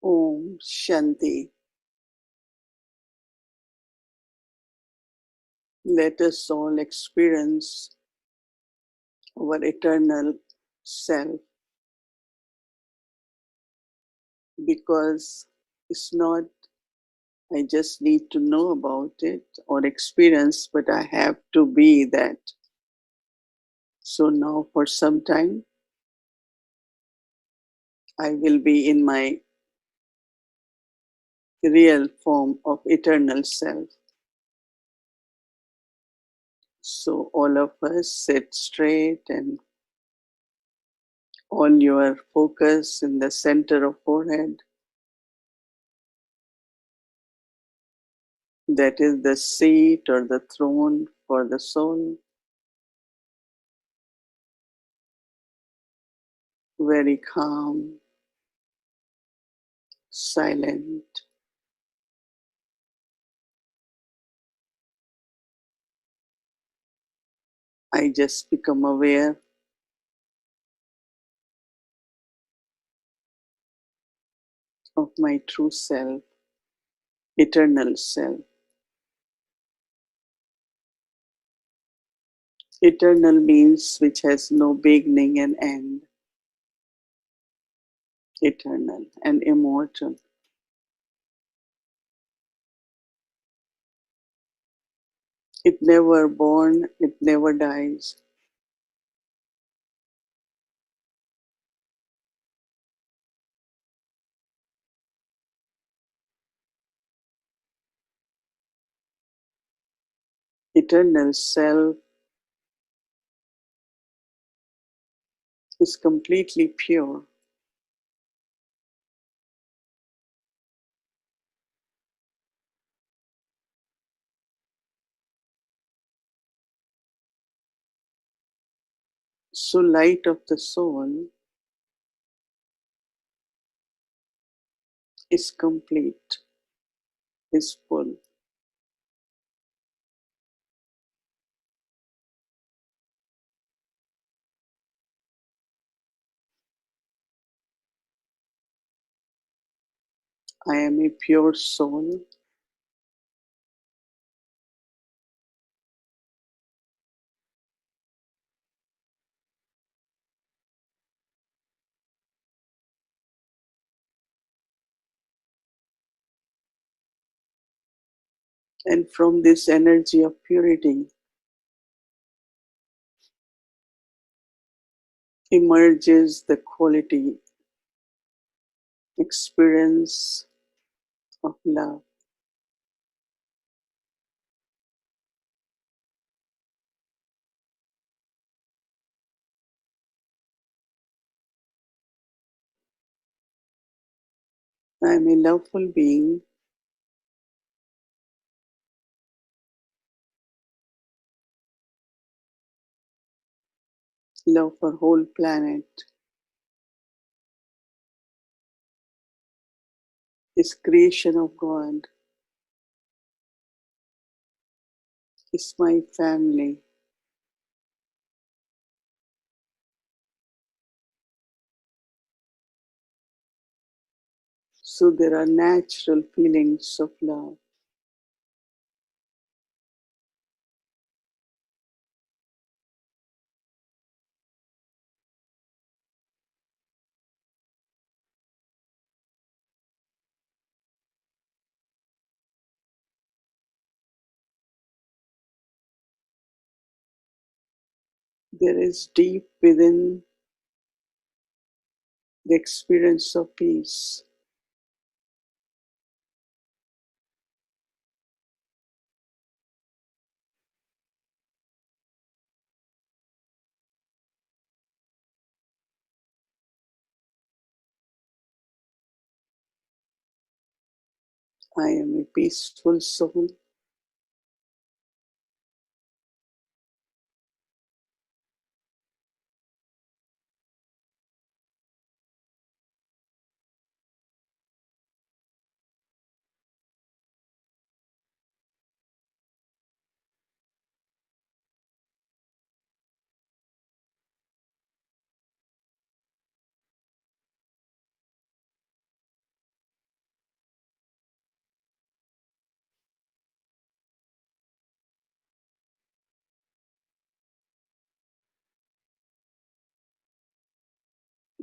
Om Shanti. Let us all experience our eternal self, because it's not I just need to know about it or experience, but I have to be that. So now for some time, I will be in my real form of eternal self. So all of us sit straight and all your focus in the center of forehead. That is the seat or the throne for the soul. Very calm, silent. I just become aware of my true self, eternal self. Eternal means which has no beginning and end. Eternal and immortal. It never born, it never dies. Eternal self is completely pure. So light of the soul is complete, is full. I am a pure soul. And from this energy of purity emerges the quality, experience of love. I am a loveful being, love for whole planet, is creation of God, is my family. So there are natural feelings of love. There is deep within the experience of peace. I am a peaceful soul.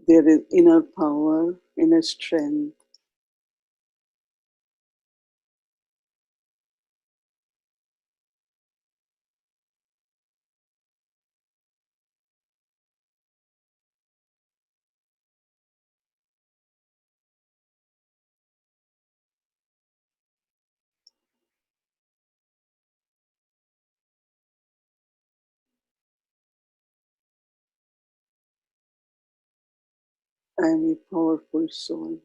There is inner power, inner strength. I am a powerful soul.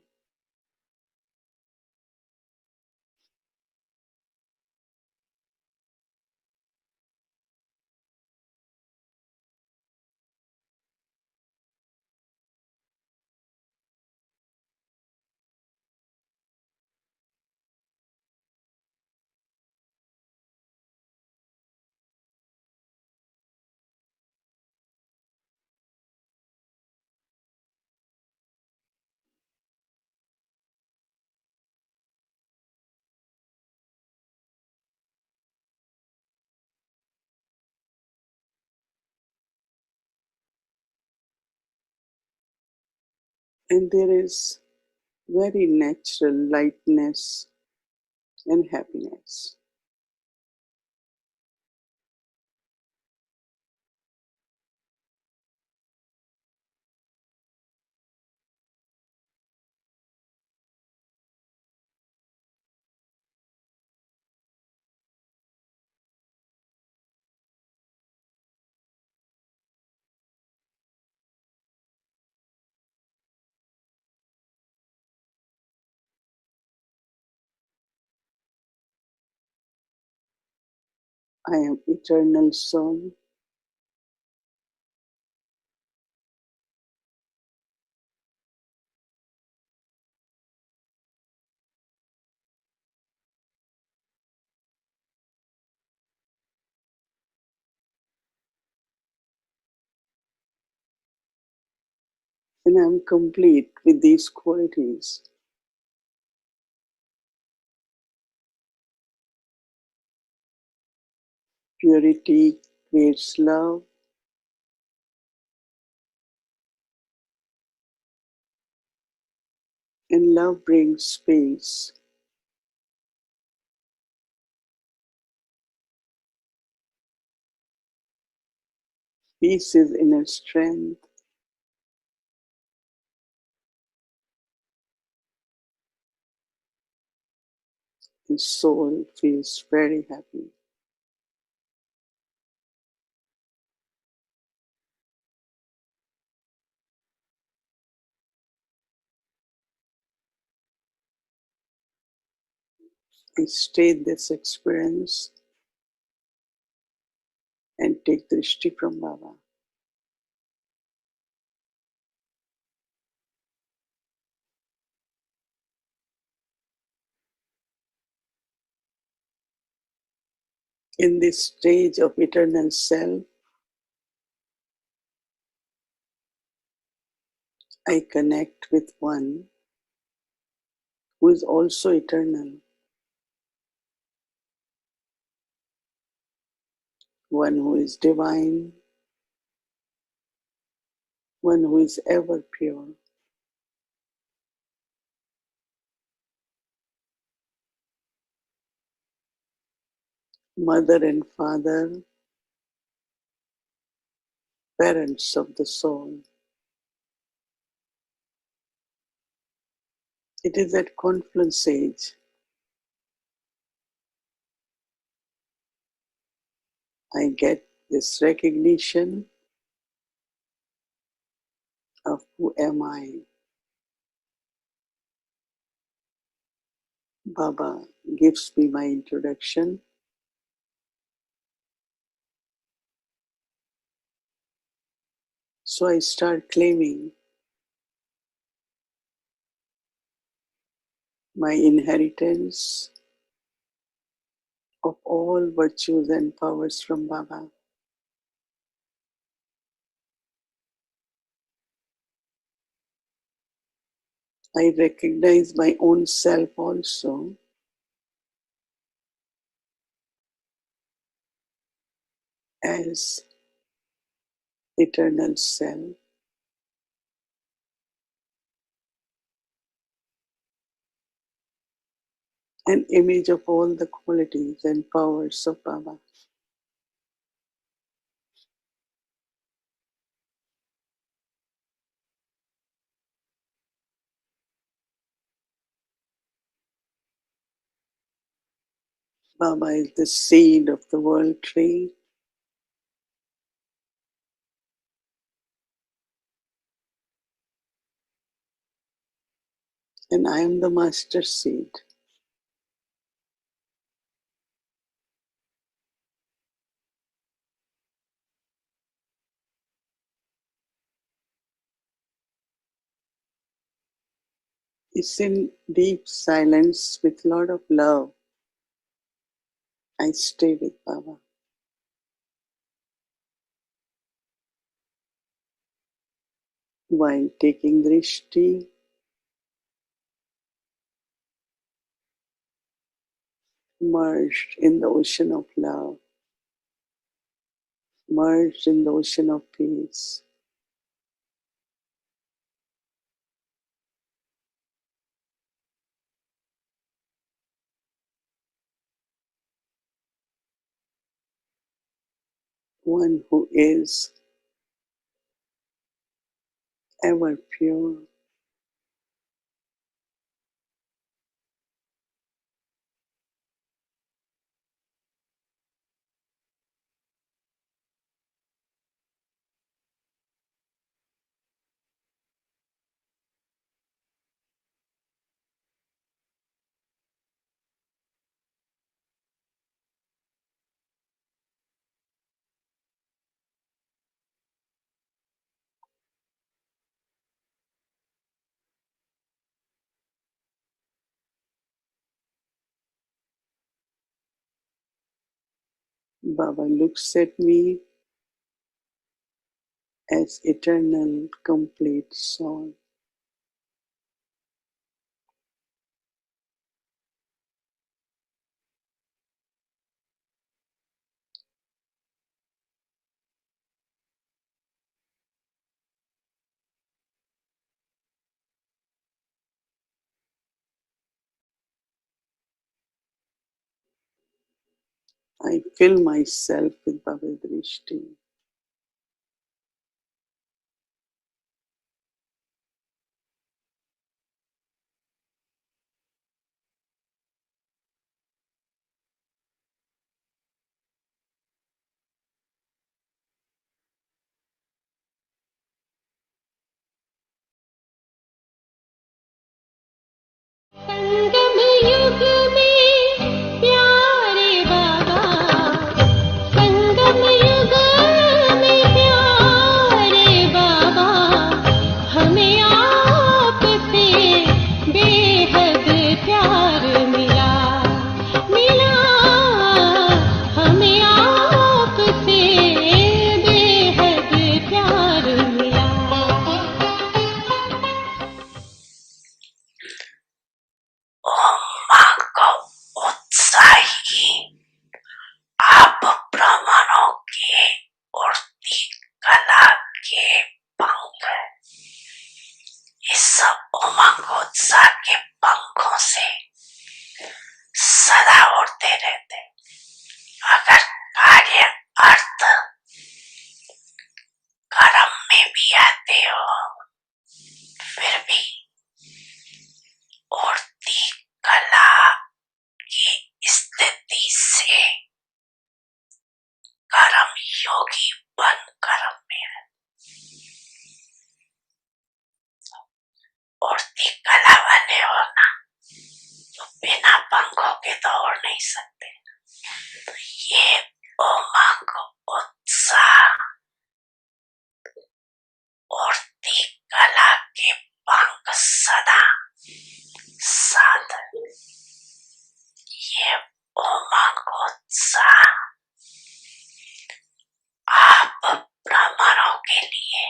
And there is very natural lightness and happiness. I am eternal soul. And I am complete with these qualities. Purity creates love, and love brings peace. Peace is inner strength. His soul feels very happy. I state this experience and take drishti from Baba. In this stage of eternal self, I connect with one who is also eternal, one who is divine, one who is ever pure. Mother and father, parents of the soul. It is at confluence age I get this recognition of who am I. Baba gives me my introduction. So I start claiming my inheritance of all virtues and powers from Baba. I recognize my own self also as eternal self. an image of all the qualities and powers of Baba. Baba is the seed of the world tree, and I am the master seed. It's in deep silence with a lot of love I stay with Baba. While taking drishti, merged in the ocean of love, merged in the ocean of peace. One who is ever pure, Baba looks at me as eternal, complete soul. I fill myself with Baba Drishti. संगम युग में प्यारे बाबा, संगम युग में प्यारे बाबा, हमें आपसे बेहद प्यार मिला, मिला, हमें आपसे बेहद प्यार मिला। Mango उत्साही आप ब्राह्मणों के उड़ती कला के पंख, इस उमंग उत्साह के पंखों से सदा उड़ते रहते। अगर कार्य अर्थ कर्म में भी आते हो, फिर भी उड़ती कला की स्थिति से कर्म योगी बन कर्म में है। उड़ती कला वाले हो ना, तो बिना पंखों के तो उड़ नहीं सकते। तो ये उमंग उत्साह उड़ती कला के पंख सदा साथ, ये उमंग उत्साह आप ब्राह्मणों के लिए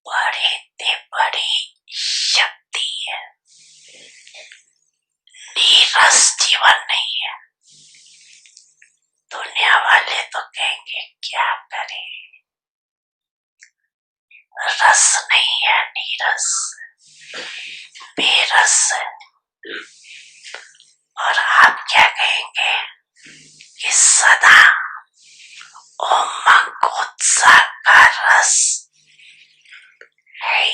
बड़ी से बड़ी शक्ति है, नीरस जीवन नहीं है। दुनिया वाले तो कहेंगे क्या करें, रस नहीं है, नीरस बेरस है। और आप क्या कहेंगे कि सदा उमंग उत्साह का रस है।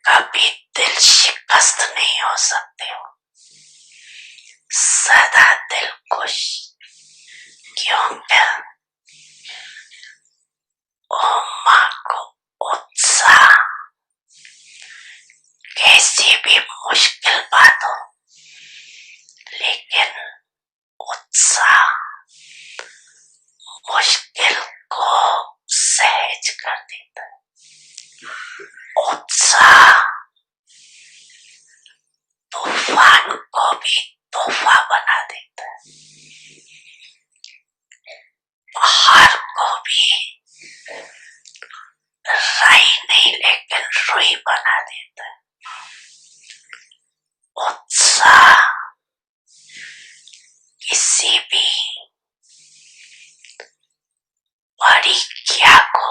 कभी दिल शिकस्त नहीं हो सकते हो, सदा दिल खुश, क्योंकि उमंग उत्साह कैसी भी मुश्किल बात हो, लेकिन उत्साह मुश्किल को सहज कर देता है। उत्साह तूफान को भी तोहफा बना देता है, पहाड़ को भी राई नहीं लेकिन रुई बना देता है। उत्साह किसी भी परीक्षा को,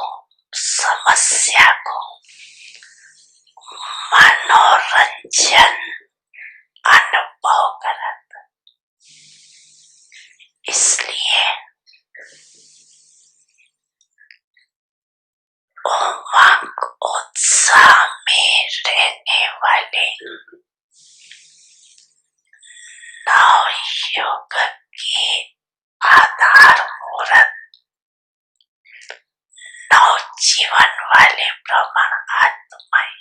समस्या को मनोरंजन अनुभव कराता। इसलिए उमंग उत्साह में रहने वाले नवयुग के आधारमूलक नवजीवन वाले ब्रह्मण आत्माएं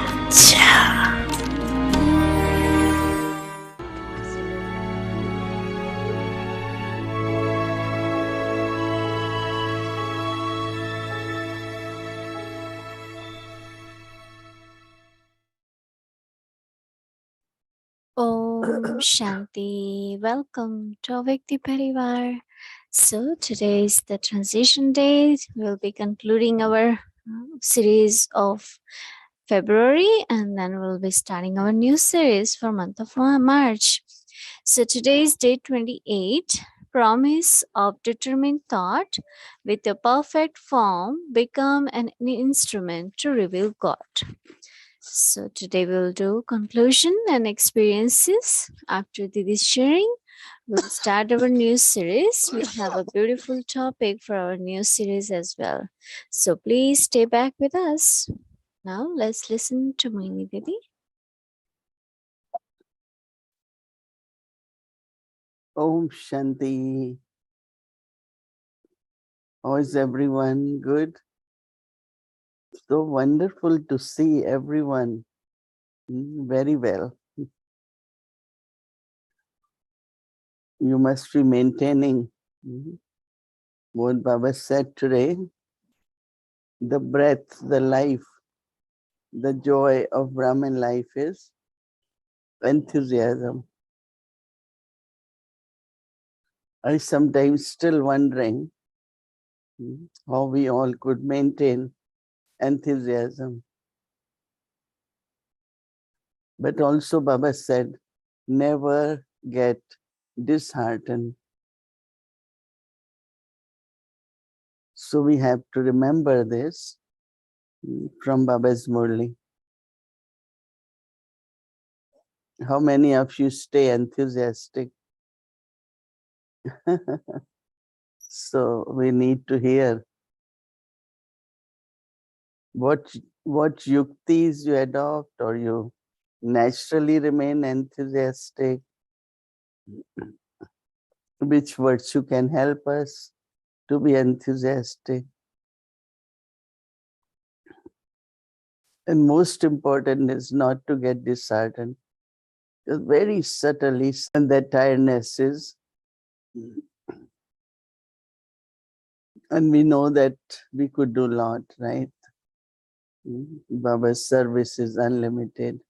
अच्छा Om Shanti. Welcome to Vyakti Parivar. So today is the transition day. We'll be concluding our series of February, and then we'll be starting our new series for month of March. So today is day 28. Promise of determined thought with a perfect form become an instrument to reveal God. So today we'll do conclusion and experiences. After this sharing, we'll start our new series. We have a beautiful topic for our new series as well. So please stay back with us. Now let's listen to Mohini Didi. Om Shanti. How is everyone? Good? So wonderful to see everyone very well. You must be maintaining what Baba said today, the breath, the life, the joy of Brahman life is enthusiasm. I sometimes still wondering how we all could maintain enthusiasm. But also Baba said, never get disheartened. So we have to remember this from Baba's Murli. How many of you stay enthusiastic? So we need to hear what yuktis you adopt, or you naturally remain enthusiastic. Which virtue can help us to be enthusiastic? And most important is not to get disheartened. Just very subtly, and that tiredness is, and we know that we could do a lot, right? Baba's service is unlimited.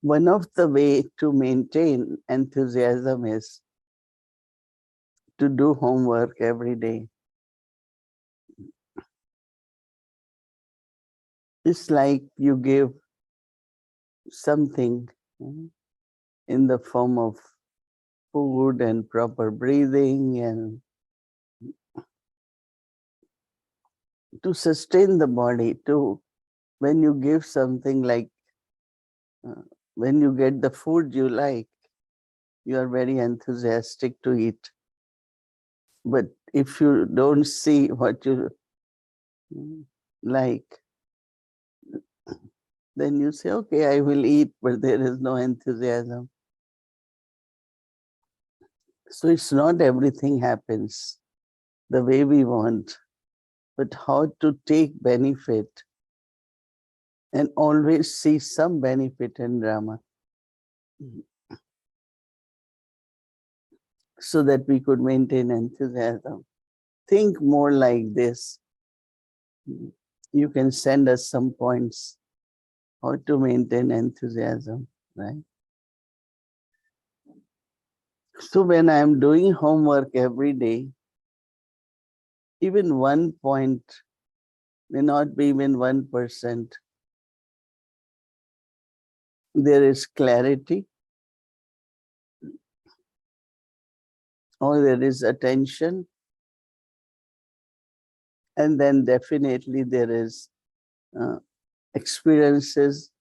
One of the way to maintain enthusiasm is to do homework every day. It's like you give something in the form of food and proper breathing and to sustain the body. To when you give something like uh, when you get the food you like, you are very enthusiastic to eat. But if you don't see what you like, then you say, okay, I will eat, but there is no enthusiasm. So it's not everything happens the way we want, but how to take benefit and always see some benefit in drama so that we could maintain enthusiasm. Think more like this. You can send us some points how to maintain enthusiasm, right? So when I'm doing homework every day, even 1 point may not be even 1%. There is clarity or there is attention, and then definitely there is uh, experiences,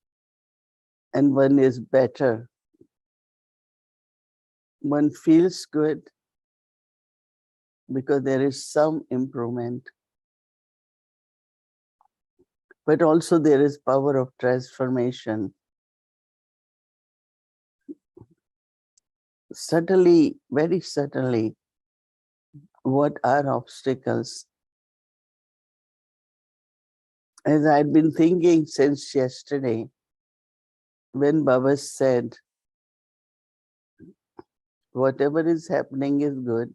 and one is better. One feels good because there is some improvement, but also there is power of transformation. Subtly, very subtly, what are obstacles? As I've been thinking since yesterday, when Baba said, whatever is happening is good,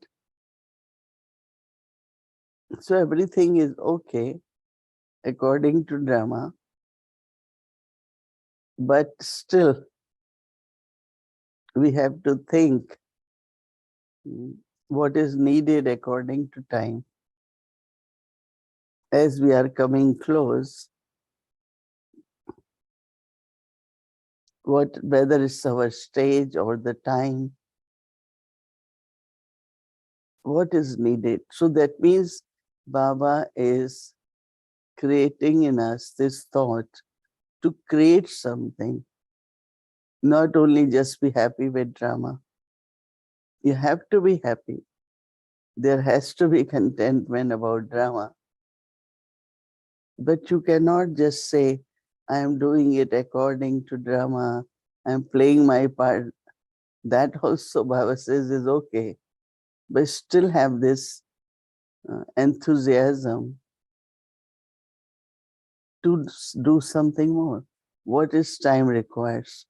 so everything is okay according to drama, but still we have to think what is needed according to time. As we are coming close, whether it's our stage or the time, what is needed. So that means Baba is creating in us this thought to create something, not only just be happy with drama. You have to be happy. There has to be contentment about drama. But you cannot just say, I am doing it according to drama, I'm playing my part. That also Baba says is okay. But still have this enthusiasm to do something more. What is time requires?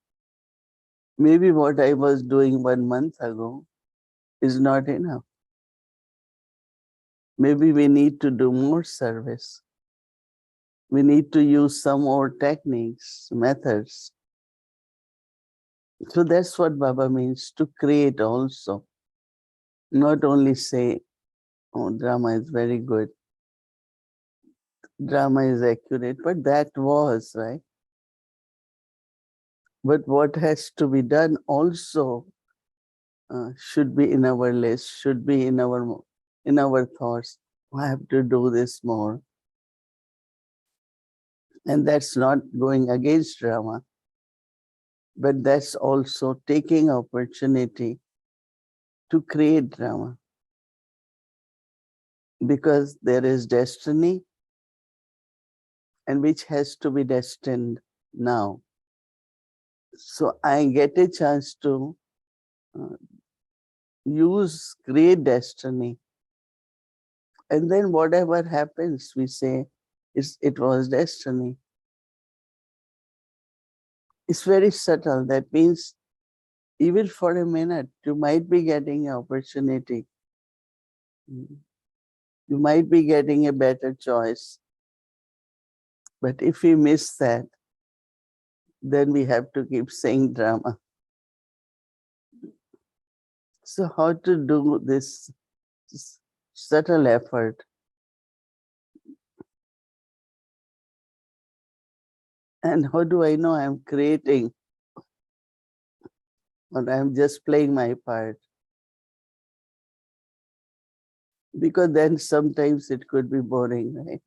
Maybe what I was doing 1 month ago is not enough. Maybe we need to do more service. We need to use some more techniques, methods. So that's what Baba means, to create also. Not only say, oh, drama is very good, drama is accurate, but that was, right? But what has to be done also should be in our list, should be in our thoughts. I have to do this more. And that's not going against drama, but that's also taking opportunity to create drama, because there is destiny and which has to be destined now. So I get a chance to uh, use great destiny, and then whatever happens, we say it was destiny. It's very subtle. That means even for a minute, you might be getting an opportunity. You might be getting a better choice. But if we miss that, then we have to keep saying drama. So how to do this subtle effort? And how do I know I'm creating or I'm just playing my part? Because then sometimes it could be boring, right?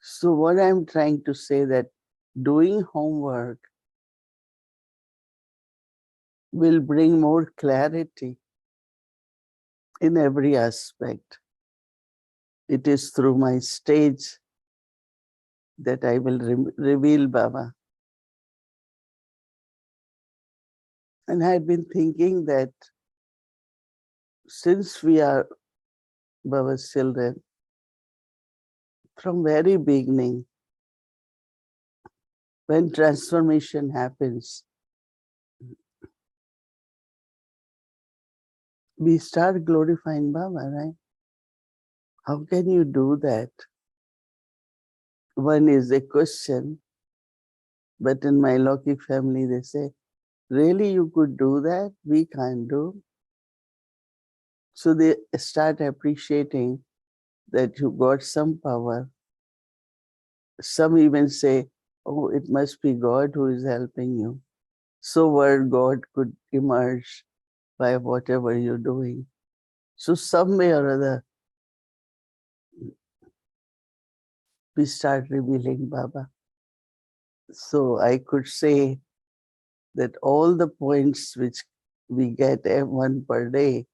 So what I'm trying to say that doing homework will bring more clarity in every aspect. It is through my stage that I will reveal Baba. And I had been thinking that since we are Baba's children, from very beginning, when transformation happens, we start glorifying Baba, right? How can you do that? One is a question, but in my Lokik family, they say, really, you could do that? We can't do. So they start appreciating that you got some power. Some even say, oh, it must be God who is helping you. So word God could emerge by whatever you're doing. So some way or other, we start revealing Baba. So I could say that all the points which we get one per day,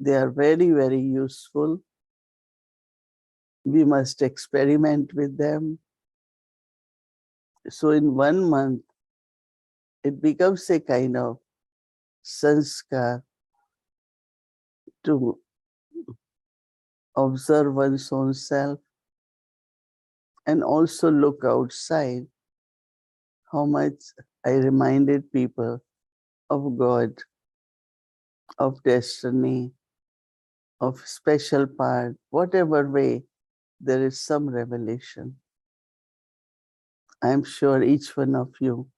they are very, very useful. We must experiment with them. So in 1 month, it becomes a kind of sanskar to observe one's own self and also look outside how much I reminded people of God, of destiny, of special part, whatever way there is some revelation. I'm sure each one of you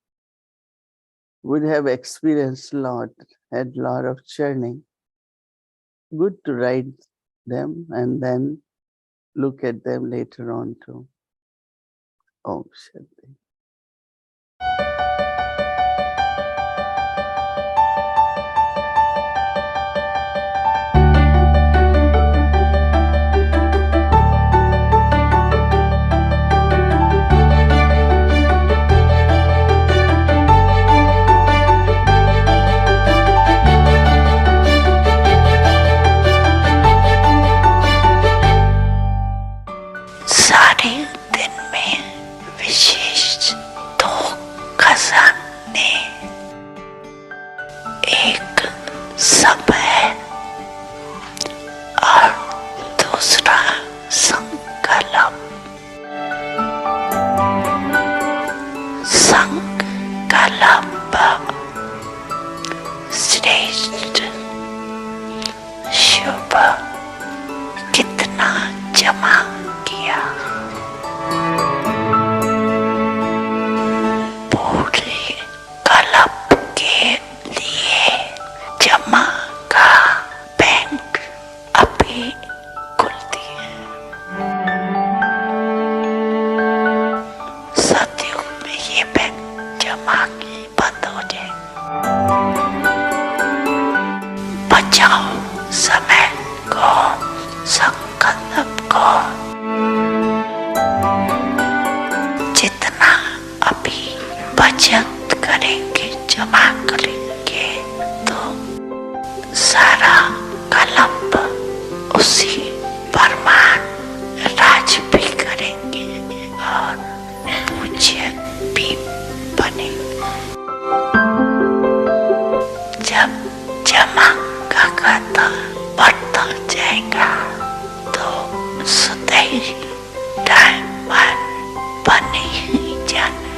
would have experienced a lot, had a lot of churning. Good to write them and then look at them later on too. Om Shanti. सारे दिन में विशेष दो खजाने, एक समय और दूसरा संकल्प। संकल्प श्रेष्ठ शुभ कितना जमा किया, पूरे कल्प के लिए जमा का बैंक अभी खुलती है। सतयुग में ये बैंक जमा की बंद हो जाए। बचाओ समय को, संकल्प को। जितना अभी बचत करेंगे, जमा करेंगे, तो सारा कलप उसी परमान राज भी करेंगे और पूज्य भी बनेंगे। जब जमा का खाता बढ़ता जाएगा तो सदैव टाइम पर बने ही जाना।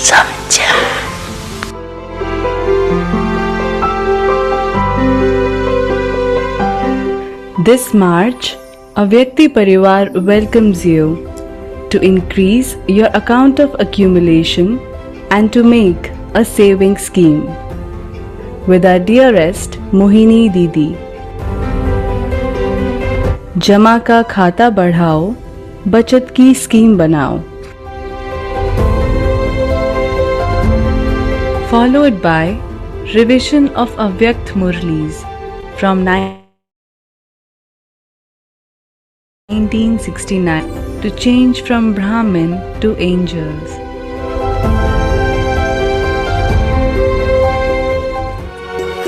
समझा? This March, Avyakti Parivar welcomes you to increase your account of accumulation and to make a saving scheme with our dearest Mohini Didi. जमा का खाता बढ़ाओ, बचत की स्कीम बनाओ. Followed by revision of Avyakt Murlis from 1969 to change from Brahmin to angels.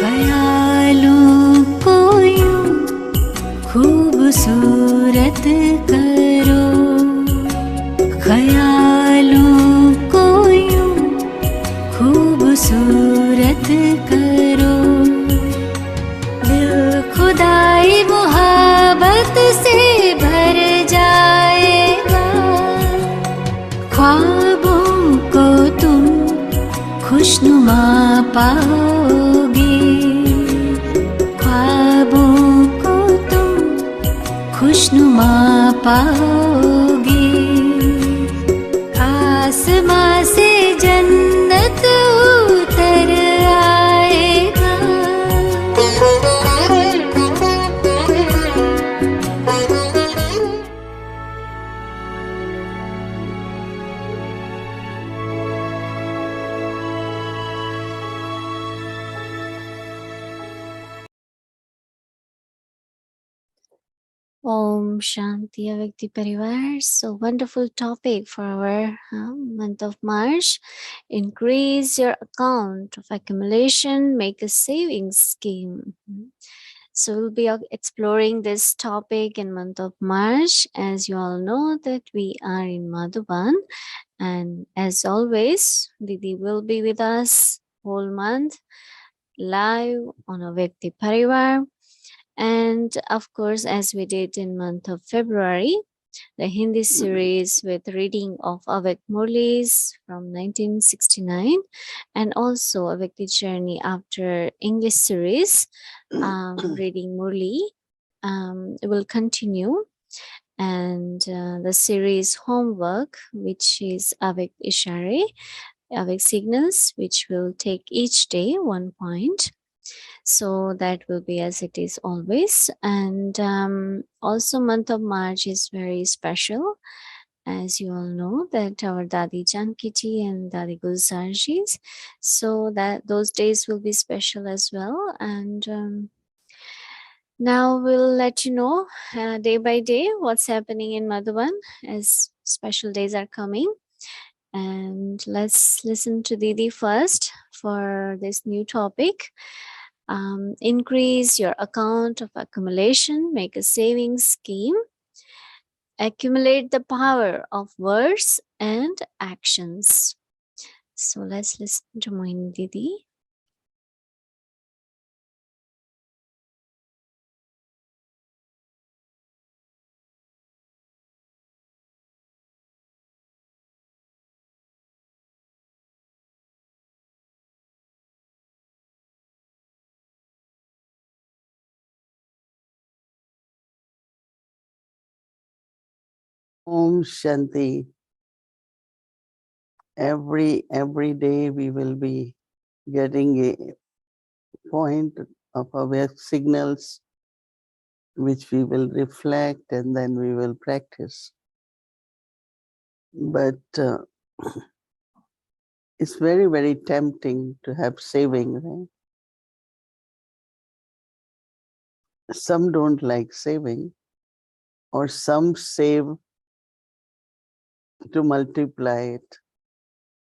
ख्यालों को यूं खूबसूरत करो, ख्यालों को यूं खूबसूरत करो, दिल खुदाई मोहब्बत से भर जाएगा, ख्वाबों को तुम खुशनुमा पाओगे, ख्वाबों को तुम खुशनुमा पाओगे, आसमां से जन्नत उतर आएगा. Om Shanti Avyakti Parivar. So wonderful topic for our month of March. Increase your account of accumulation, make a savings scheme. So we'll be exploring this topic in month of March. As you all know that we are in Madhuban, and as always, Didi will be with us whole month live on Avyakti Parivar. And of course, as we did in month of February, the Hindi series with reading of Avek Murlis from 1969, and also Avekti Journey after English series, reading Murli, will continue. And the series homework, which is Avek Ishare, Avek signals, which will take each day 1 point. So that will be as it is always. And also month of March is very special, as you all know that our Dadi Janki ji and Dadi Gulzar ji's, so that those days will be special as well. And now we'll let you know day by day what's happening in Madhuban as special days are coming. And let's listen to Didi first for this new topic. Increase your account of accumulation, make a savings scheme, accumulate the power of words and actions. So let's listen to Mohini Didi. Om Shanti. Every day we will be getting a point of our signals which we will reflect and then we will practice. But it's very, very tempting to have saving, right? Some don't like saving, or some save to multiply it.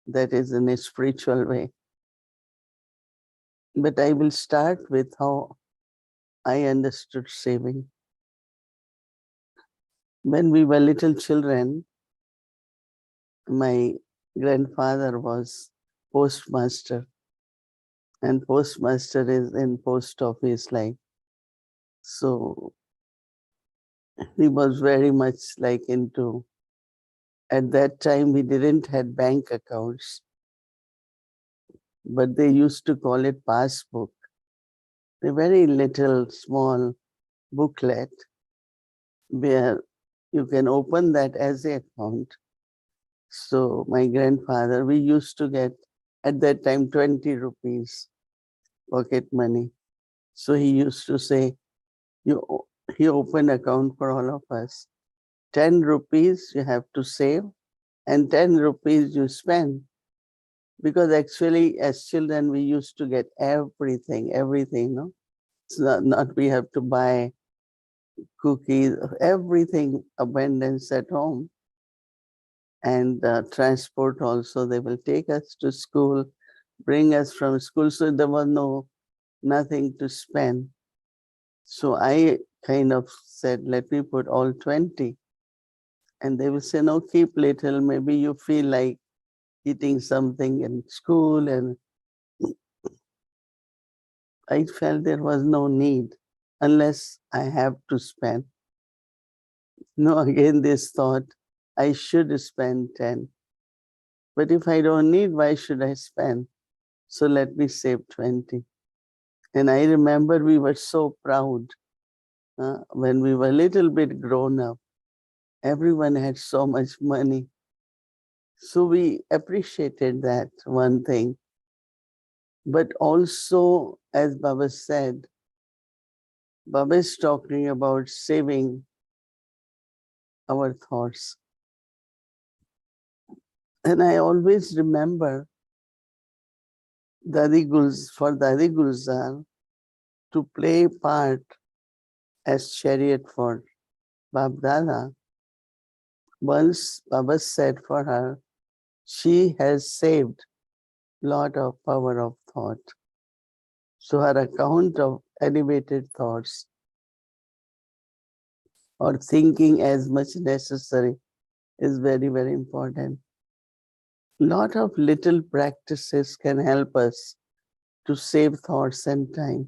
That is in a spiritual way. But I will start with how I understood saving. When we were little children, my grandfather was postmaster, and postmaster is in post office like. So he was very much like into, at that time we didn't have bank accounts, but they used to call it passbook. A very little small booklet where you can open that as an account. So my grandfather, we used to get at that time 20 rupees pocket money. So he used to say, you he opened account for all of us. 10 rupees you have to save and 10 rupees you spend. Because actually, as children, we used to get everything, no? It's not we have to buy cookies, everything abundance at home. And transport also, they will take us to school, bring us from school. So there was nothing to spend. So I kind of said, let me put all 20. And they will say, no, keep little. Maybe you feel like eating something in school. And I felt there was no need unless I have to spend. No, again, this thought, I should spend 10. But if I don't need, why should I spend? So let me save 20. And I remember we were so proud when we were a little bit grown up. Everyone had so much money. So we appreciated that one thing. But also, as Baba said, Baba is talking about saving our thoughts. And I always remember for Dadi Gulzar to play part as chariot for Bab Dada. Once Baba said for her, she has saved lot of power of thought. So her account of elevated thoughts or thinking as much necessary is very, very important. Lot of little practices can help us to save thoughts and time.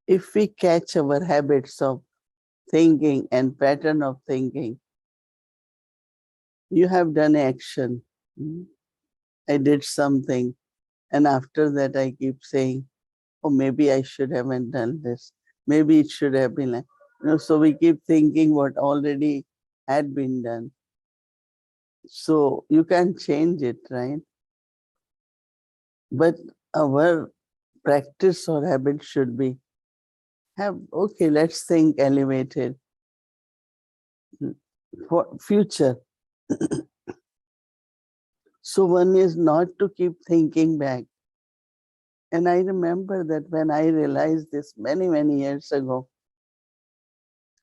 If we catch our habits of thinking and pattern of thinking, you have done action. I did something, and after that I keep saying, oh, maybe I should haven't done this. Maybe it should have been like, so we keep thinking what already had been done. So you can change it, right? But our practice or habit should be okay, let's think elevated for future. So one is not to keep thinking back. And I remember that when I realized this many, many years ago,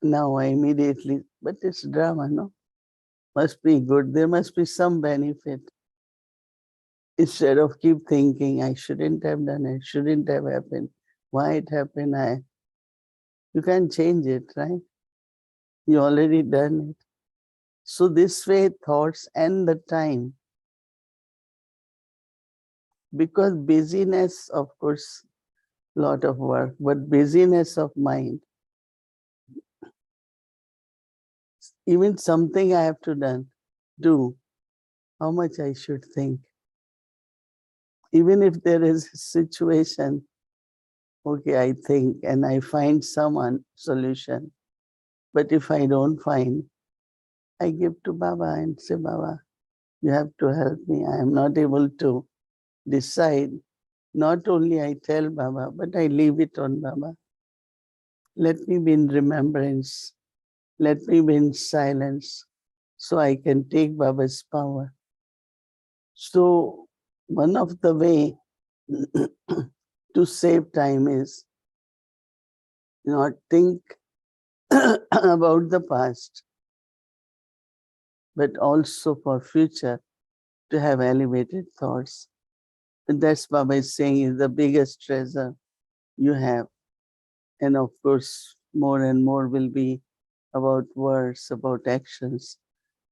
now I immediately, but it's drama, no? Must be good. There must be some benefit. Instead of keep thinking, I shouldn't have done it, shouldn't have happened. Why it happened, you can change it, right? You already done it. So this way thoughts and the time, because busyness, of course, lot of work, but busyness of mind, even something I have to do, how much I should think. Even if there is a situation, okay, I think and I find some solution. But if I don't find, I give to Baba and say, Baba, you have to help me. I am not able to decide. Not only I tell Baba, but I leave it on Baba. Let me be in remembrance. Let me be in silence so I can take Baba's power. So one of the way to save time is not think about the past, but also for future to have elevated thoughts. And that's Baba is saying is the biggest treasure you have. And of course, more and more will be about words, about actions.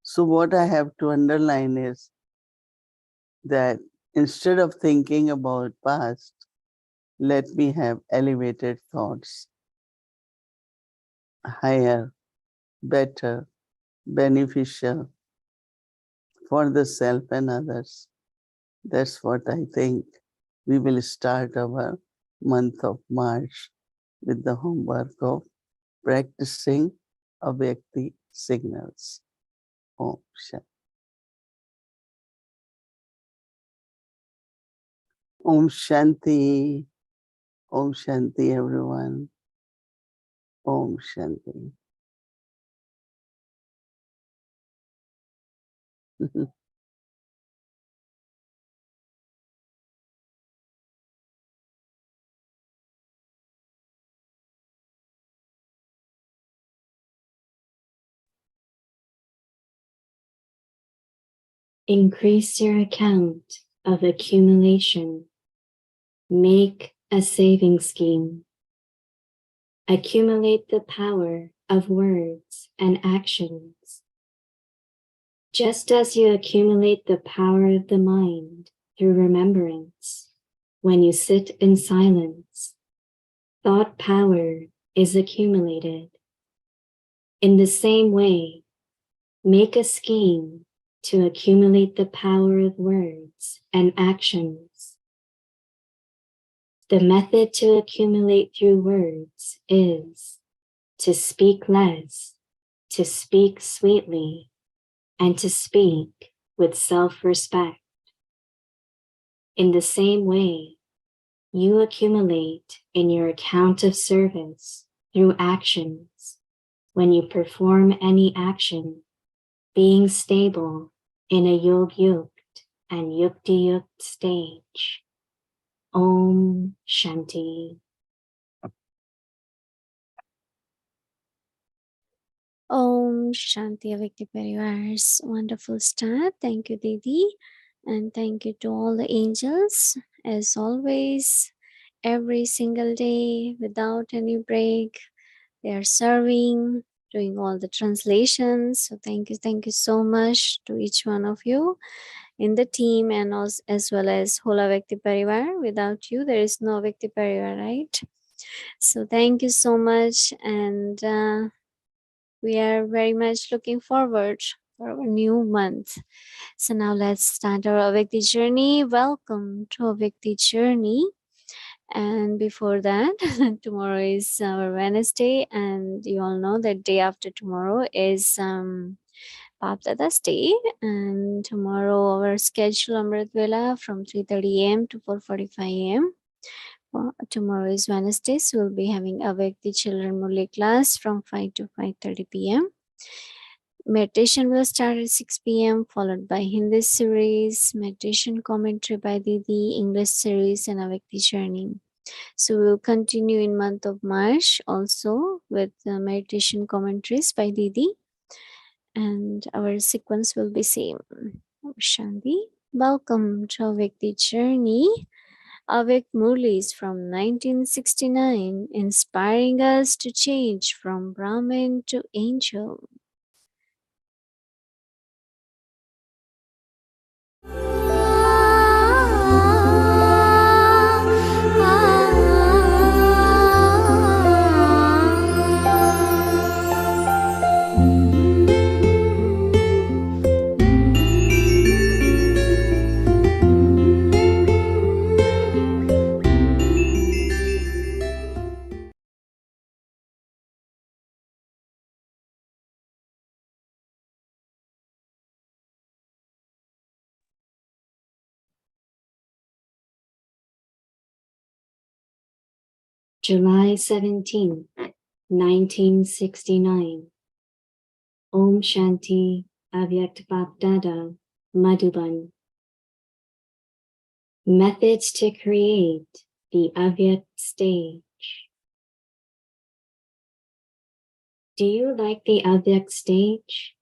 So what I have to underline is that instead of thinking about past, let me have elevated thoughts, higher, better, beneficial for the self and others. That's what I think. We will start our month of March with the homework of practicing Avyakti signals. Om Shanti. Om Shanti. Om Shanti, everyone. Om Shanti. Increase your account of accumulation. Make a saving scheme. Accumulate the power of words and actions. Just as you accumulate the power of the mind through remembrance, when you sit in silence, thought power is accumulated. In the same way, make a scheme to accumulate the power of words and actions. The method to accumulate through words is to speak less, to speak sweetly, and to speak with self-respect. In the same way, you accumulate in your account of service through actions when you perform any action, being stable in a yog-yukt and yukti-yukt stage. Om Shanti. Om Shanti Avyakti Parivar's wonderful start. Thank you, Didi. And thank you to all the angels, as always, every single day without any break. They are serving, doing all the translations. So thank you so much to each one of you in the team, and also, as well as Hola Vyakti Parivar. Without you, there is no Vyakti Parivar, right? So thank you so much, and we are very much looking forward for our new month. So now let's start our Avyakti journey. Welcome to Avyakti journey. And before that, tomorrow is our Wednesday, and you all know that day after tomorrow is Pap Dada's day. And tomorrow our schedule Amrit Vela from 3:30 a.m. to 4:45 a.m. Tomorrow is Wednesday, so we'll be having Avyakti Children Murli class from 5 to 5:30 p.m. Meditation will start at 6 p.m. followed by Hindi series, meditation commentary by Didi, English series, and Avyakti journey. So we'll continue in month of March also with meditation commentaries by Didi, and our sequence will be same. Shanti, welcome to Avyakti journey. Avik Murlis from 1969, inspiring us to change from Brahmin to angel. July 17th, 1969. Om Shanti Avyakt Bap Dada, Madhuban. Methods to create the Avyakt stage. Do you like the Avyakt stage,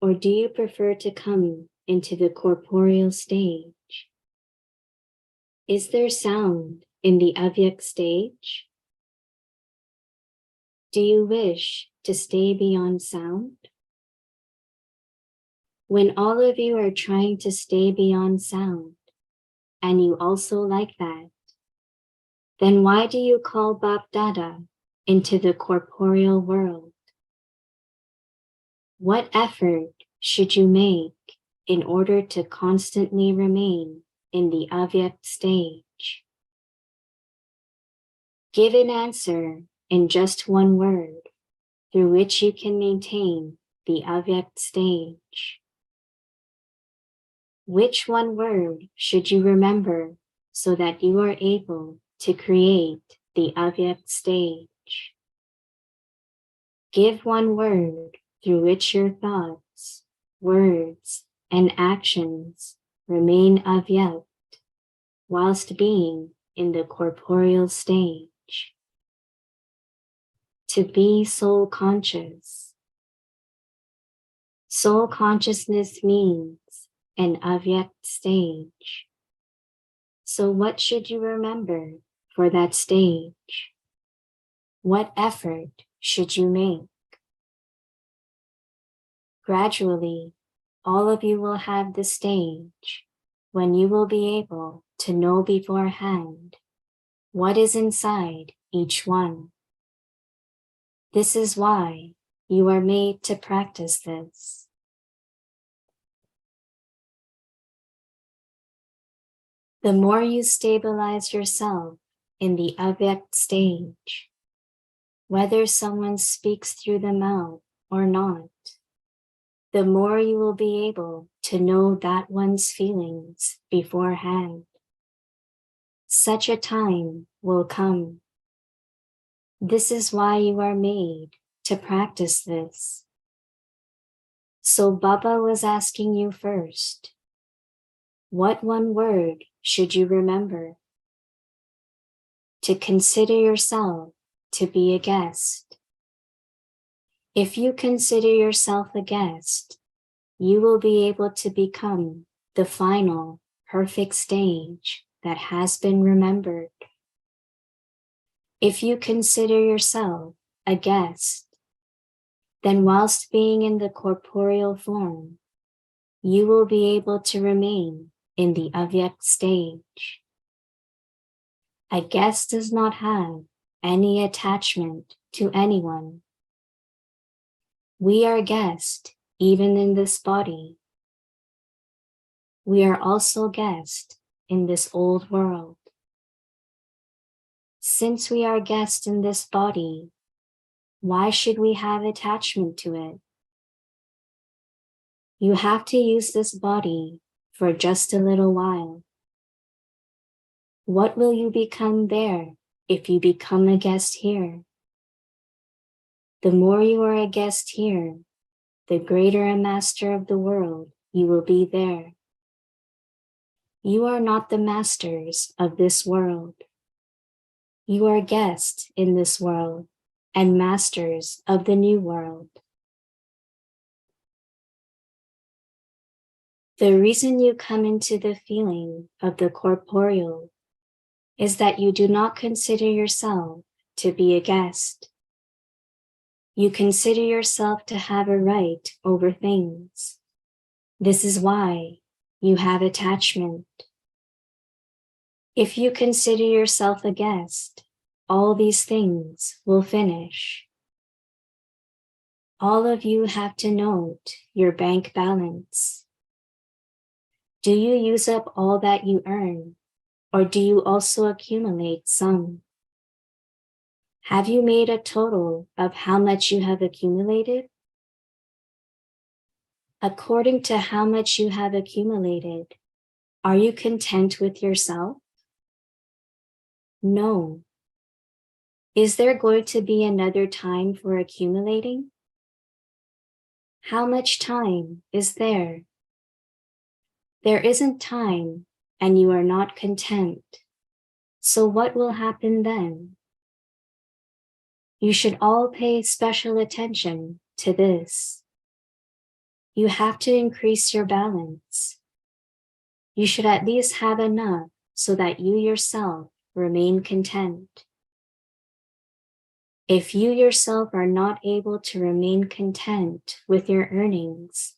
or do you prefer to come into the corporeal stage? Is there sound in the Avyakt stage? Do you wish to stay beyond sound? When all of you are trying to stay beyond sound, and you also like that, then why do you call Bap Dada into the corporeal world? What effort should you make in order to constantly remain in the Avyakt stage? Give an answer in just one word through which you can maintain the Avyakt stage. Which one word should you remember so that you are able to create the Avyakt stage? Give one word through which your thoughts, words, and actions remain avyakt whilst being in the corporeal stage. To be soul conscious. Soul consciousness means an avyakt stage. So what should you remember for that stage? What effort should you make? Gradually, all of you will have the stage when you will be able to know beforehand what is inside each one. This is why you are made to practice this. The more you stabilize yourself in the avyakt stage, whether someone speaks through the mouth or not, the more you will be able to know that one's feelings beforehand. Such a time will come. This is why you are made to practice this. So Baba was asking you first, what one word should you remember? To consider yourself to be a guest. If you consider yourself a guest, you will be able to become the final, perfect stage that has been remembered. If you consider yourself a guest, then whilst being in the corporeal form, you will be able to remain in the avyakt stage. A guest does not have any attachment to anyone. We are guests even in this body. We are also guests in this old world. Since we are guests in this body, why should we have attachment to it? You have to use this body for just a little while. What will you become there if you become a guest here? The more you are a guest here, the greater a master of the world you will be there. You are not the masters of this world. You are guests in this world and masters of the new world. The reason you come into the feeling of the corporeal is that you do not consider yourself to be a guest. You consider yourself to have a right over things. This is why you have attachment. If you consider yourself a guest, all these things will finish. All of you have to note your bank balance. Do you use up all that you earn, or do you also accumulate some? Have you made a total of how much you have accumulated? According to how much you have accumulated, are you content with yourself? No. Is there going to be another time for accumulating? How much time is there? There isn't time, and you are not content. So what will happen then? You should all pay special attention to this. You have to increase your balance. You should at least have enough so that you yourself remain content. If you yourself are not able to remain content with your earnings,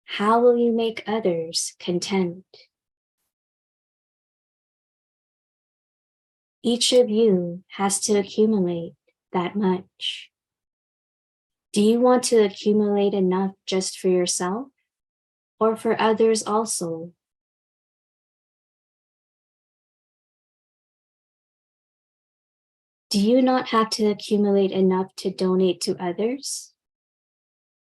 how will you make others content? Each of you has to accumulate that much. Do you want to accumulate enough just for yourself or for others also? Do you not have to accumulate enough to donate to others?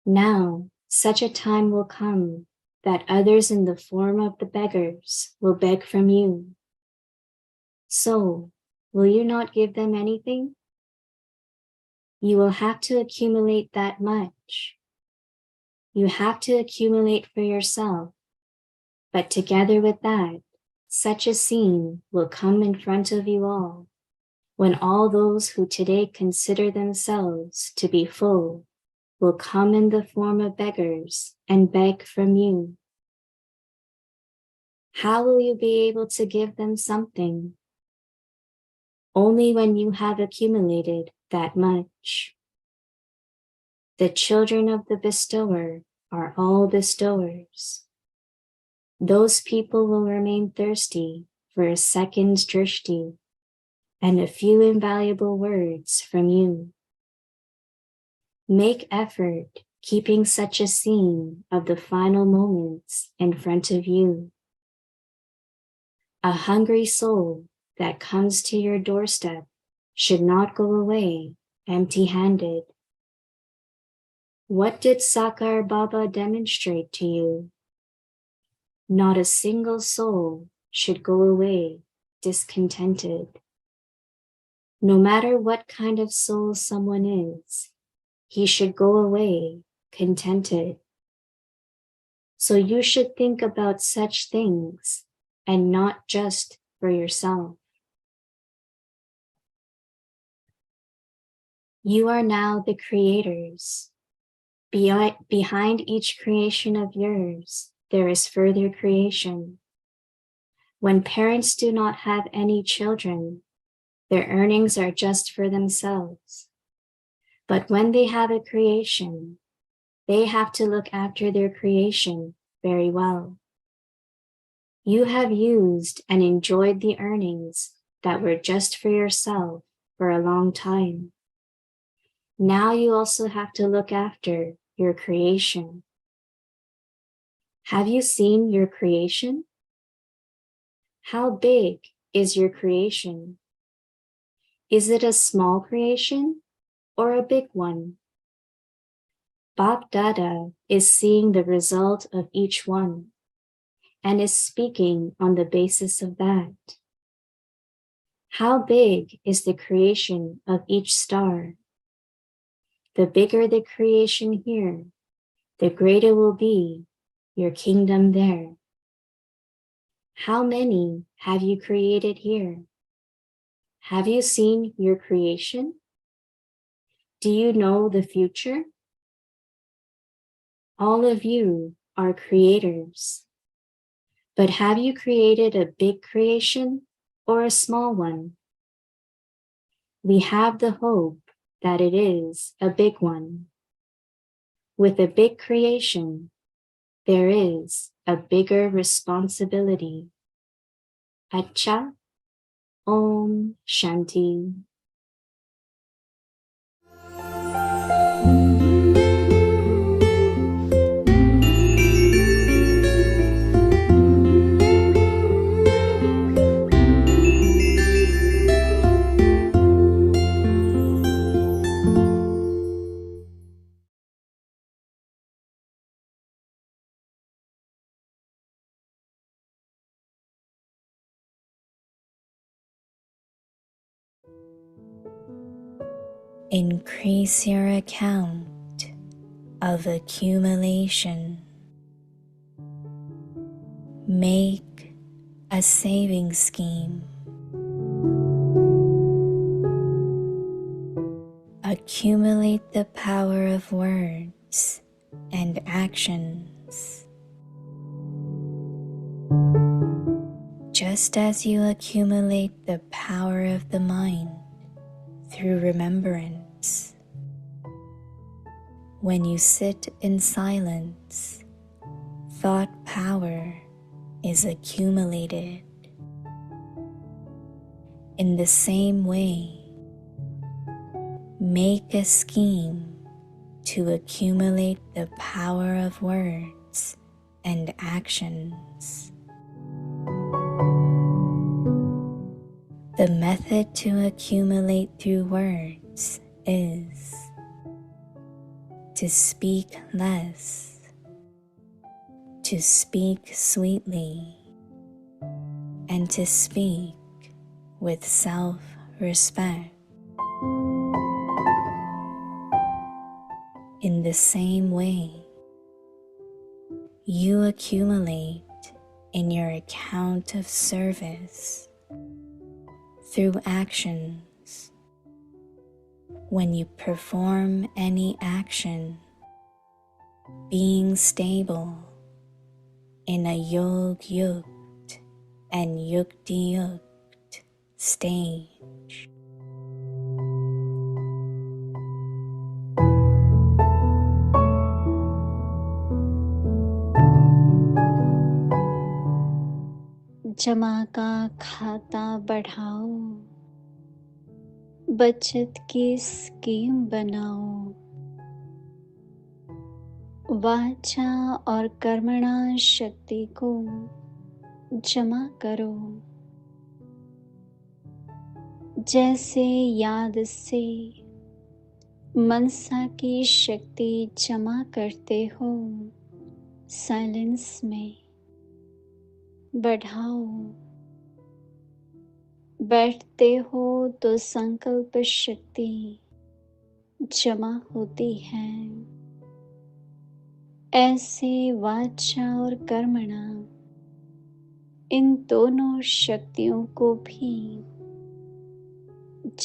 Now, such a time will come that others in the form of the beggars will beg from you. So, will you not give them anything? You will have to accumulate that much. You have to accumulate for yourself. But together with that, such a scene will come in front of you all, when all those who today consider themselves to be full will come in the form of beggars and beg from you. How will you be able to give them something? Only when you have accumulated that much. The children of the bestower are all bestowers. Those people will remain thirsty for a second drishti and a few invaluable words from you. Make effort keeping such a scene of the final moments in front of you. A hungry soul that comes to your doorstep should not go away empty-handed. What did Sakar Baba demonstrate to you? Not a single soul should go away discontented. No matter what kind of soul someone is, he should go away contented. So you should think about such things and not just for yourself. You are now the creators. Behind each creation of yours, there is further creation. When parents do not have any children, their earnings are just for themselves. But when they have a creation, they have to look after their creation very well. You have used and enjoyed the earnings that were just for yourself for a long time. Now you also have to look after your creation. Have you seen your creation? How big is your creation? Is it a small creation or a big one? Bap Dada is seeing the result of each one and is speaking on the basis of that. How big is the creation of each star? The bigger the creation here, the greater will be your kingdom there. How many have you created here? Have you seen your creation? Do you know the future? All of you are creators. But have you created a big creation or a small one? We have the hope that it is a big one. With a big creation, there is a bigger responsibility. Acha, Om Shanti. Increase your account of accumulation. Make a saving scheme. Accumulate the power of words and actions. Just as you accumulate the power of the mind through remembrance. When you sit in silence, thought power is accumulated. In the same way, make a scheme to accumulate the power of words and actions. The method to accumulate through words is to speak less, to speak sweetly, and to speak with self-respect. In the same way, you accumulate in your account of service through actions. When you perform any action, being stable in a yog-yukt and yukti-yukt stage. जमा का खाता बढ़ाओ, बचत की scheme बनाओ, वाचा और कर्मणा शक्ति को जमा करो। जैसे याद से मनसा की शक्ति जमा करते हो, साइलेंस में बढ़ाओ। बैठते हो तो संकल्प शक्ति जमा होती है। ऐसे वाचा और कर्मणा, इन दोनों शक्तियों को भी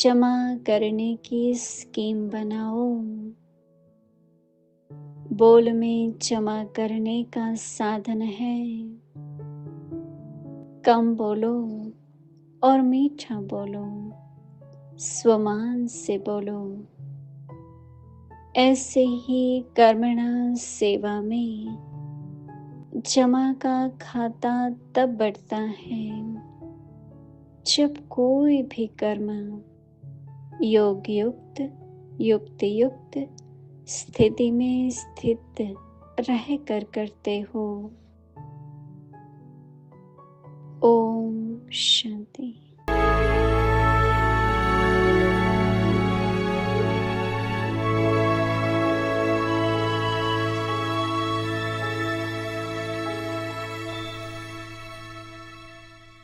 जमा करने की स्कीम बनाओ। बोल में जमा करने का साधन है। कम बोलो और मीठा बोलो, स्वमान से बोलो। ऐसे ही कर्मणा सेवा में जमा का खाता तब बढ़ता है जब कोई भी कर्म योग युक्त, युक्ति युक्त स्थिति में स्थित रह कर करते हो। ओम शांति।